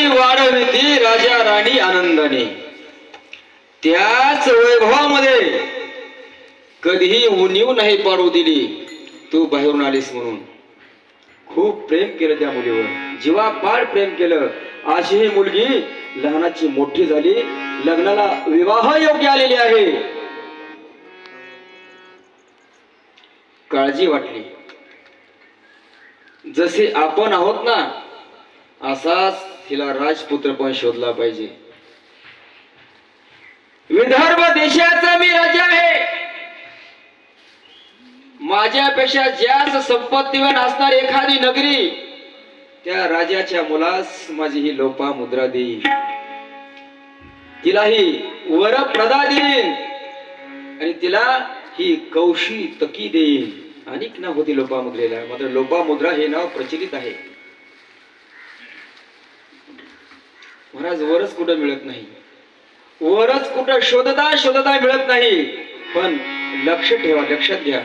वाढविती राजा राणी आनंदाने. त्याच वैभवामध्ये कधीही उणीव नाही पाडू दिली. तू बाहेरून आलीस म्हणून खूप प्रेम केलं त्या मुलीवर, जीवापाड प्रेम केलं. अशी ही मुलगी लहानाची मोठी झाली, लग्नाला विवाह योग्य आलेली आहे. काळजी वाटली. जसे आपण आहोत ना, असाच तिला राजपुत्र पण शोधला पाहिजे. विदर्भ देशाचा मी राजा आहे. माझ्यापेक्षा जास्त संपत्तीवान असणार एखादी नगरी, त्या राजाच्या मुलास माझी ही लोपा मुद्रा देईल. तिलाही वरप्रदा देईल आणि तिला ही कौशी तकी देईल. अनेक नाव होती लोपामुद्रेला, मात्र लोपामुद्रा हे नाव प्रचलित आहे. महाराज वरच कुठं मिळत नाही, वरच कुठं शोधता शोधता मिळत नाही. पण लक्ष ठेवा, लक्षात घ्या.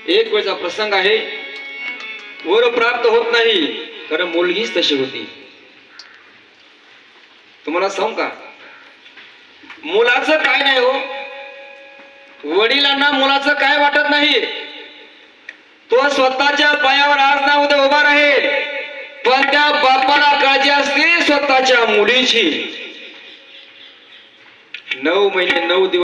एक वेळचा प्रसंग आहे. वर प्राप्त होत नाही, कारण मुलगीच तशी होती. तुम्हाला सांगू का, मुलाचं काय नाही हो. वडिलांना मुलाचं काय वाटत नाही. तो स्वतःच्या पायावर आज ना उद्या उभा राहील, पण त्या बापाला काळजी असते स्वतःच्या मुलीची. 9 महिने 9 दिवस